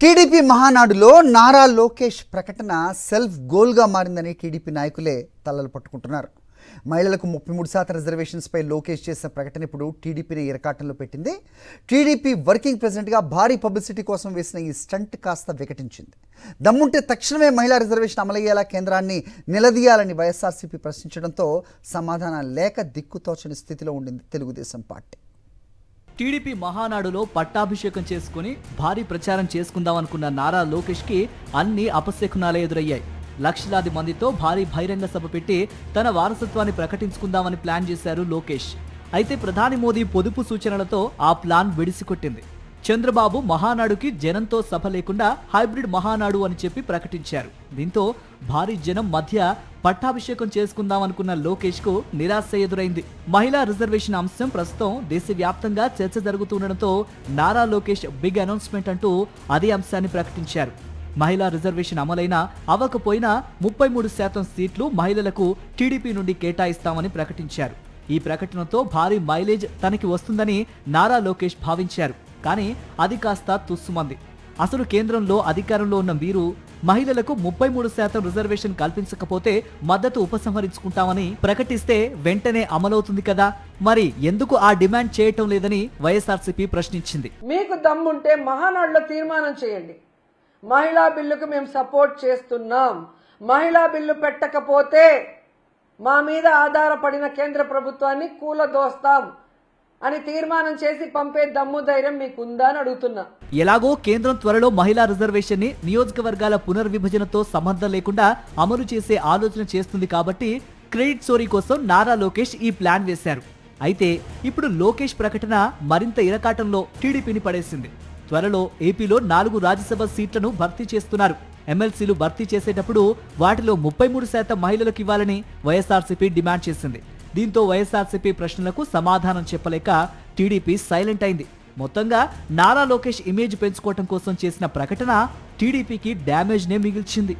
TDP మహానాడులో నారా లోకేష్ ప్రకటన self గోల్గా మారిందని టీడీపీ నాయకులే తలలు పట్టుకుంటున్నారు. మహిళలకు 33% రిజర్వేషన్స్పై లోకేష్ చేసిన ప్రకటన ఇప్పుడు టీడీపీని ఇరకాటంలో పెట్టింది. టీడీపీ వర్కింగ్ ప్రెసిడెంట్గా భారీ పబ్లిసిటీ కోసం వేసిన ఈ స్టంట్ కాస్త వికటించింది. దమ్ముంటే తక్షణమే మహిళా రిజర్వేషన్ అమలయ్యేలా కేంద్రాన్ని నిలదీయాలని వైఎస్ఆర్సీపీ ప్రశ్నించడంతో సమాధానం లేక దిక్కుతోచని స్థితిలో ఉండింది తెలుగుదేశం పార్టీ. టీడీపీ మహానాడులో పట్టాభిషేకం చేసుకుని భారీ ప్రచారం చేసుకుందామనుకున్న నారా లోకేష్కి అన్ని అపశకునాలే ఎదురయ్యాయి. లక్షలాది మందితో భారీ బహిరంగ సభ పెట్టి తన వారసత్వాన్ని ప్రకటించుకుందామని ప్లాన్ చేశారు లోకేష్. అయితే ప్రధాని మోదీ పొదుపు సూచనలతో ఆ ప్లాన్ వెడిసికొట్టింది. చంద్రబాబు మహానాడుకి జనంతో సభ లేకుండా హైబ్రిడ్ మహానాడు అని చెప్పి ప్రకటించారు. దీంతో భారీ జనం మధ్య పట్టాభిషేకం చేసుకుందామనుకున్న లోకేష్ కు నిరాశ ఎదురైంది. మహిళా రిజర్వేషన్ అంశం ప్రస్తుతం దేశవ్యాప్తంగా చర్చ జరుగుతుండటంతో నారా లోకేష్ బిగ్ అనౌన్స్మెంట్ అంటూ అదే అంశాన్ని ప్రకటించారు. మహిళా రిజర్వేషన్ అమలైనా అవ్వకపోయినా 33% సీట్లు మహిళలకు టీడీపీ నుండి కేటాయిస్తామని ప్రకటించారు. ఈ ప్రకటనతో భారీ మైలేజ్ తనకి వస్తుందని నారా లోకేష్ భావించారు. కానీ అది కాస్త తుస్సుమంది. అసలు కేంద్రంలో అధికారంలో ఉన్న మీరు మహిళలకు 33% రిజర్వేషన్ కల్పించకపోతే మద్దతు ఉపసంహరించుకుంటామని ప్రకటిస్తే వెంటనే అమలవుతుంది కదా, మరి ఎందుకు ఆ డిమాండ్ చేయటం లేదని వైఎస్ఆర్సీపీ ప్రశ్నించింది. మీకు దమ్ముంటే మహానాడులో తీర్మానం చేయండి, మహిళా బిల్లుకు మేము సపోర్ట్ చేస్తున్నాం, మహిళా బిల్లు పెట్టకపోతే మా మీద ఆధారపడిన కేంద్ర ప్రభుత్వాన్ని కూలదోస్తాం అని తీర్మానం చేసి పంపే దమ్ము ధైర్యం మీకుందా అని అడుగుతున్నా. ఎలాగో కేంద్రం త్వరలో మహిళా రిజర్వేషన్ ని నియోజకవర్గాల పునర్విభజనతో సంబంధం లేకుండా అమలు చేసే ఆలోచన చేస్తుంది కాబట్టి క్రెడిట్ స్టోరీ కోసం నారా లోకేష్ ఈ ప్లాన్ వేశారు. అయితే ఇప్పుడు లోకేష్ ప్రకటన మరింత ఇరకాటంలో టీడీపీని పడేసింది. త్వరలో ఏపీలో 4 రాజ్యసభ సీట్లను భర్తీ చేస్తున్నారు. ఎమ్మెల్సీలు భర్తీ చేసేటప్పుడు వాటిలో 33% మహిళలకు ఇవ్వాలని వైఎస్ఆర్సీపీ డిమాండ్ చేసింది. దీంతో వైఎస్ఆర్సీపీ ప్రశ్నలకు సమాధానం చెప్పలేక టీడీపీ సైలెంట్ అయింది. మొత్తంగా నారా లోకేష్ ఇమేజ్ పెంచుకోవటం కోసం చేసిన ప్రకటన టీడీపీకి డ్యామేజ్ నే మిగిల్చింది.